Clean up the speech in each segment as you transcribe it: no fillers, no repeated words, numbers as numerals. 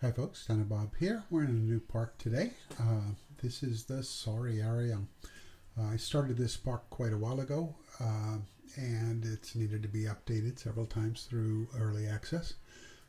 Hi folks, Dan and Bob here. We're in a new park today. This is the Sauriarium. I started this park quite a while ago and it's needed to be updated several times through early access.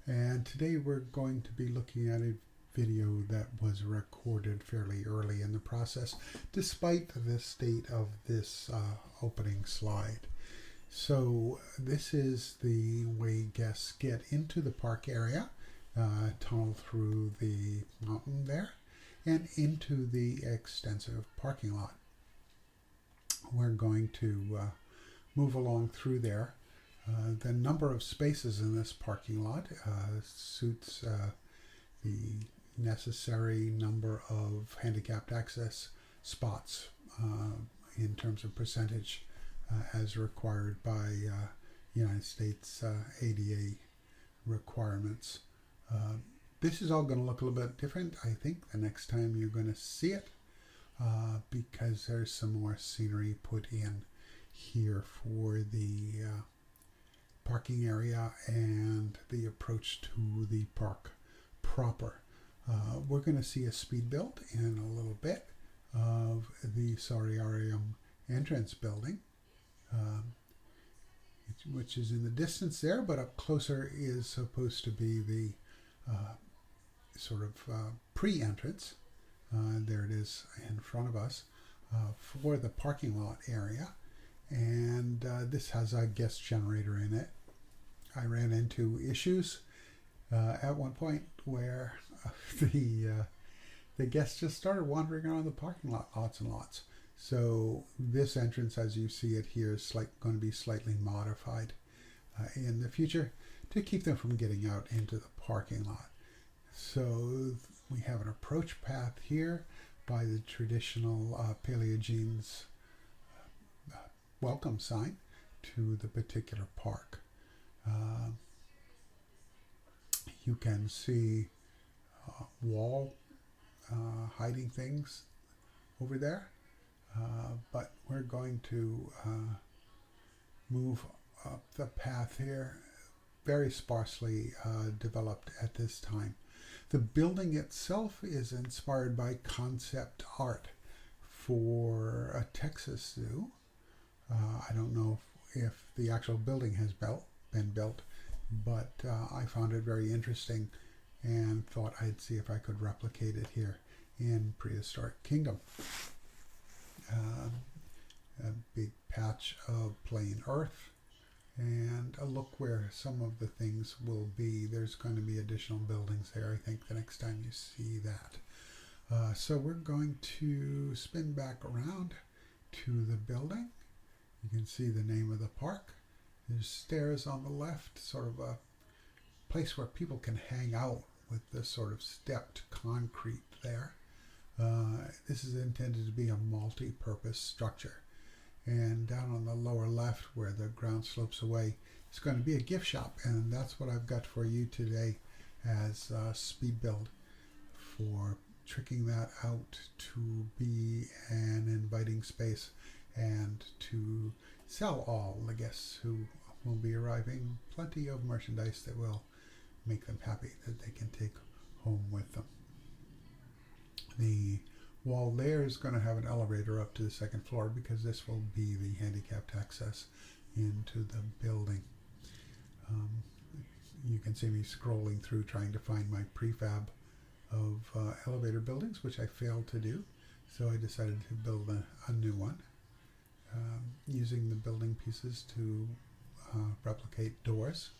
And today we're going to be looking at a video that was recorded fairly early in the process, despite the state of this opening slide. So this is the way guests get into the park area. Tunnel through the mountain there and into the extensive parking lot. We're going to move along through there. The number of spaces in this parking lot suits the necessary number of handicapped access spots in terms of percentage as required by United States ADA requirements. This is all going to look a little bit different, I think, the next time you're going to see it, because there's some more scenery put in here for the parking area and the approach to the park proper. We're going to see a speed build in a little bit of the Sauriarium entrance building, which is in the distance there, but up closer is supposed to be the sort of pre-entrance. There it is in front of us for the parking lot area, and this has a guest generator in it. I ran into issues at one point where the guests just started wandering around the parking lot lots and lots. So this entrance, as you see it here, is going to be slightly modified in the future to keep them from getting out into the parking lot. So we have an approach path here by the traditional Paleogene's welcome sign to the particular park. You can see wall hiding things over there, but we're going to move up the path here, very sparsely developed at this time. The building itself is inspired by concept art for a Texas zoo. I don't know if the actual building has been built, but I found it very interesting and thought I'd see if I could replicate it here in Prehistoric Kingdom. A big patch of plain earth and a look where some of the things will be. There's going to be additional buildings there, I think, the next time you see that. So we're going to spin back around to the building. You can see the name of the park. There's stairs on the left, sort of a place where people can hang out with this sort of stepped concrete there. This is intended to be a multi-purpose structure. And down on the lower left where the ground slopes away, it's going to be a gift shop, and that's what I've got for you today as a speed build for tricking that out to be an inviting space and to sell all the guests who will be arriving plenty of merchandise that will make them happy that they can take home with them. The wall there is going to have an elevator up to the second floor because this will be the handicapped access into the building. You can see me scrolling through trying to find my prefab of elevator buildings, which I failed to do, so I decided to build a new one using the building pieces to replicate doors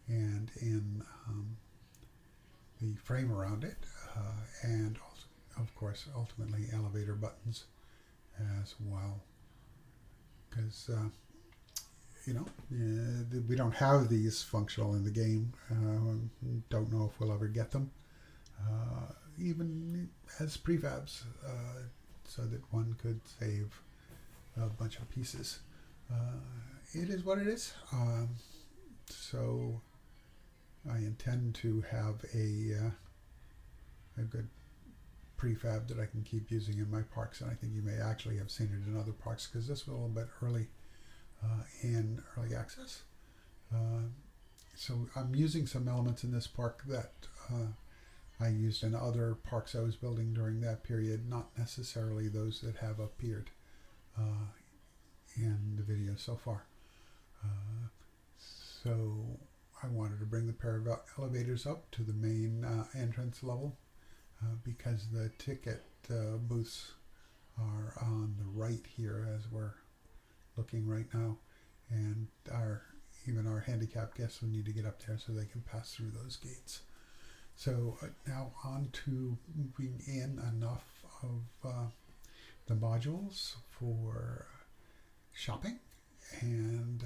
and in the frame around it, and also, of course, ultimately elevator buttons as well, because we don't have these functional in the game. Don't know if we'll ever get them, even as prefabs, so that one could save a bunch of pieces. It is what it is. So I intend to have a good prefab that I can keep using in my parks, and I think you may actually have seen it in other parks because this was a little bit early in early access. So I'm using some elements in this park that I used in other parks I was building during that period, not necessarily those that have appeared uh, in the video so far. So I wanted to bring the pair of elevators up to the main entrance level because the ticket booths are on the right here as we're looking right now, and even our handicapped guests will need to get up there so they can pass through those gates. So now on to moving in enough of the modules for shopping and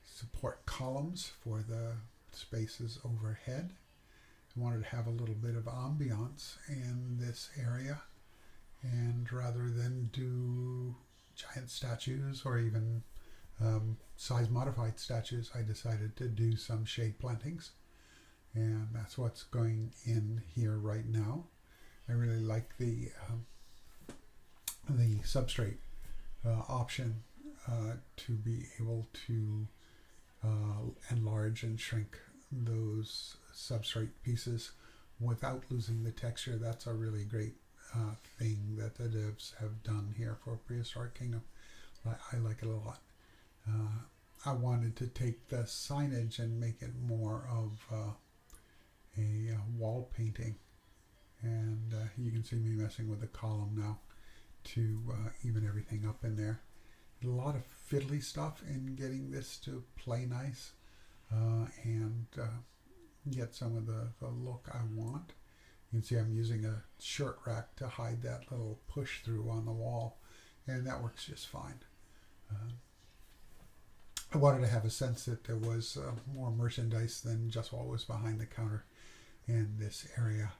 support columns for the spaces overhead. I wanted to have a little bit of ambiance in this area, and rather than do giant statues or even size modified statues, I decided to do some shade plantings, and that's what's going in here right now. I really like the substrate option to be able to enlarge and shrink those substrate pieces without losing the texture. That's a really great thing that the devs have done here for Prehistoric Kingdom. I like it a lot. I wanted to take the signage and make it more of a wall painting, and you can see me messing with the column now to even everything up in there. A lot of fiddly stuff in getting this to play nice and get some of the look I want. You can see I'm using a shirt rack to hide that little push through on the wall, and that works just fine. I wanted to have a sense that there was more merchandise than just what was behind the counter in this area.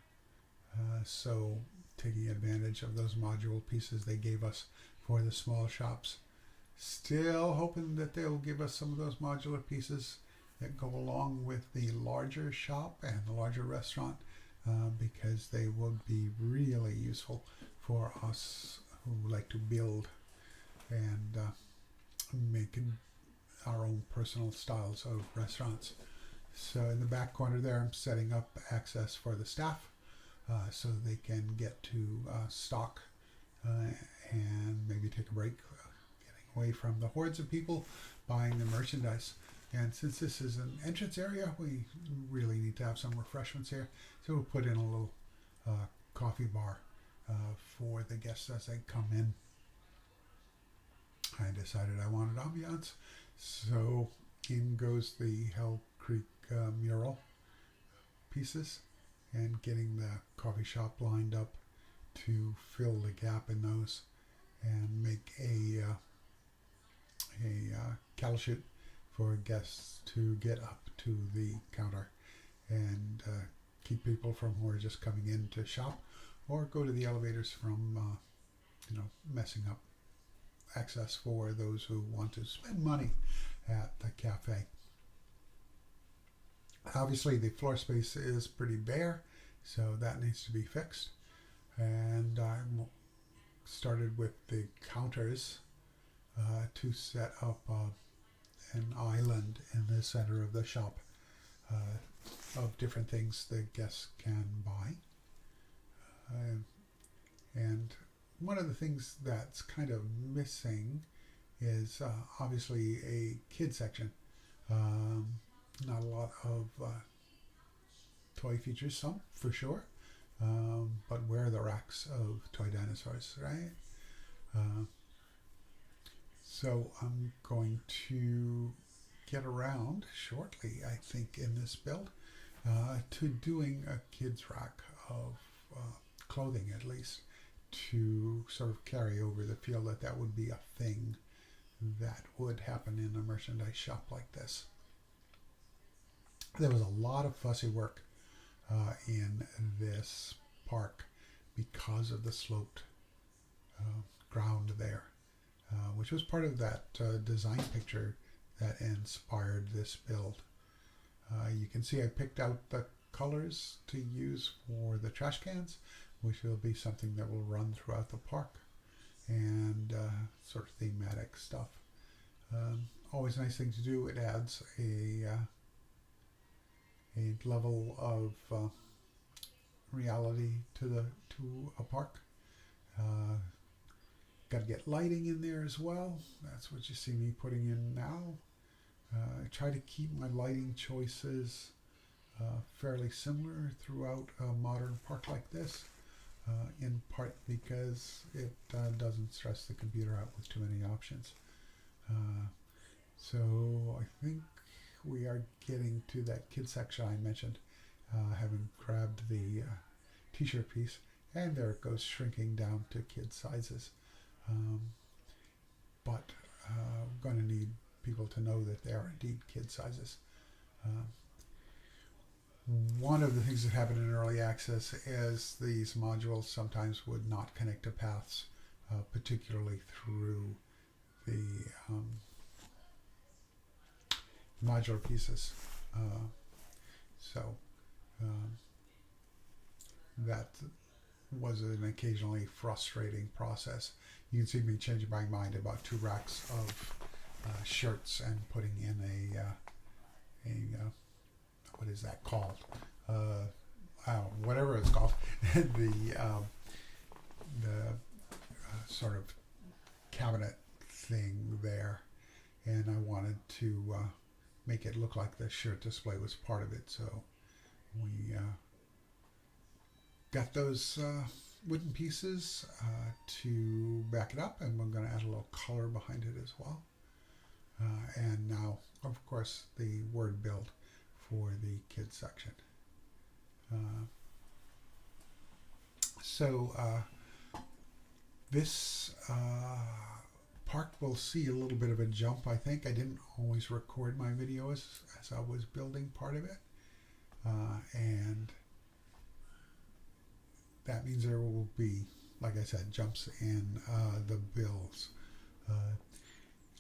So taking advantage of those module pieces they gave us for the small shops. Still hoping that they'll give us some of those modular pieces that go along with the larger shop and the larger restaurant, because they would be really useful for us who like to build and make our own personal styles of restaurants. So in the back corner there, I'm setting up access for the staff so they can get to stock and maybe take a break, getting away from the hordes of people buying the merchandise. And since this is an entrance area, we really need to have some refreshments here. So we'll put in a little coffee bar for the guests as they come in. I decided I wanted ambiance, so in goes the Hell Creek mural pieces, and getting the coffee shop lined up to fill the gap in those and make a cattle chute for guests to get up to the counter and keep people from who are just coming in to shop or go to the elevators from messing up access for those who want to spend money at the cafe. Obviously the floor space is pretty bare, so that needs to be fixed, and I started with the counters to set up an island in the center of the shop of different things the guests can buy. And one of the things that's kind of missing is obviously a kid section. Not a lot of toy features, some for sure, but where are the racks of toy dinosaurs, right? So I'm going to get around shortly, I think, in this build to doing a kids rack of clothing, at least, to sort of carry over the feel that that would be a thing that would happen in a merchandise shop like this. There was a lot of fussy work in this park because of the sloped ground there, which was part of that design picture that inspired this build. You can see I picked out the colors to use for the trash cans, which will be something that will run throughout the park, and sort of thematic stuff. Always a nice thing to do. It adds a level of reality to a park. Got to get lighting in there as well. That's what you see me putting in now. I try to keep my lighting choices fairly similar throughout a modern park like this, in part because it doesn't stress the computer out with too many options. So I think we are getting to that kid section I mentioned, having grabbed the t-shirt piece, and there it goes, shrinking down to kid sizes. But I'm going to need people to know that they are indeed kid sizes. One of the things that happened in early access is these modules sometimes would not connect to paths, particularly through the modular pieces. That was an occasionally frustrating process. You can see me changing my mind about 2 racks of shirts and putting in a what is that called? Whatever it's called. the sort of cabinet thing there, and I wanted to make it look like the shirt display was part of it, so we got those wooden pieces to back it up, and we're going to add a little color behind it as well. And now, of course, the word build for the kids section. This park will see a little bit of a jump, I think. I didn't always record my videos as I was building part of it. And that means there will be, like I said, jumps in the builds.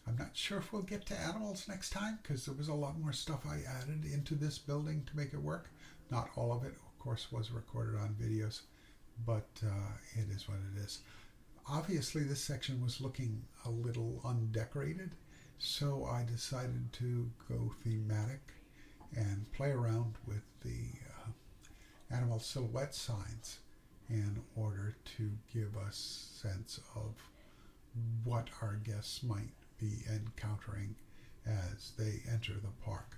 I'm not sure if we'll get to animals next time, because there was a lot more stuff I added into this building to make it work. Not all of it, of course, was recorded on videos, but it is what it is. Obviously, this section was looking a little undecorated, so I decided to go thematic and play around with the animal silhouette signs in order to give us a sense of what our guests might be encountering as they enter the park.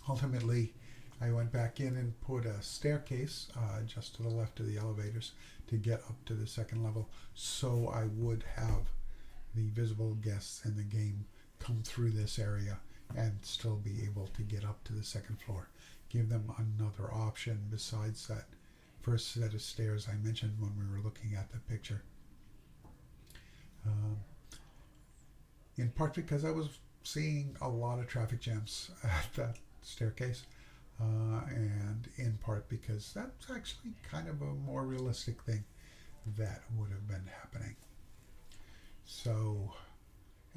Ultimately, I went back in and put a staircase just to the left of the elevators to get up to the second level, so I would have the visible guests in the game come through this area and still be able to get up to the second floor. Give them another option besides that first set of stairs I mentioned when we were looking at the picture. In part because I was seeing a lot of traffic jams at that staircase, and in part because that's actually kind of a more realistic thing that would have been happening. So,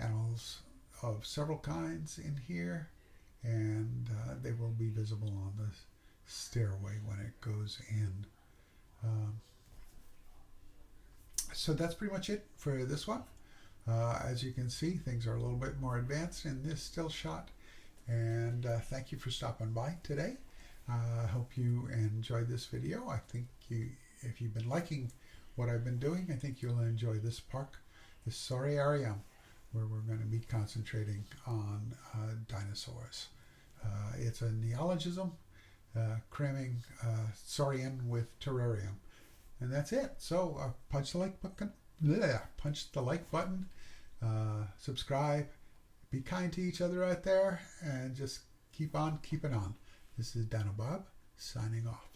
animals of several kinds in here, and they will be visible on the stairway when it goes in. So that's pretty much it for this one. As you can see, things are a little bit more advanced in this still shot, and thank you for stopping by today. I hope you enjoyed this video. I think if you've been liking what I've been doing, I think you'll enjoy this park, the Sauriarium, where we're going to be concentrating on dinosaurs. It's a neologism, cramming saurian with terrarium. And that's it. So punch the like button, subscribe, be kind to each other out there, and just keep on keeping on. This is Dino Bob signing off.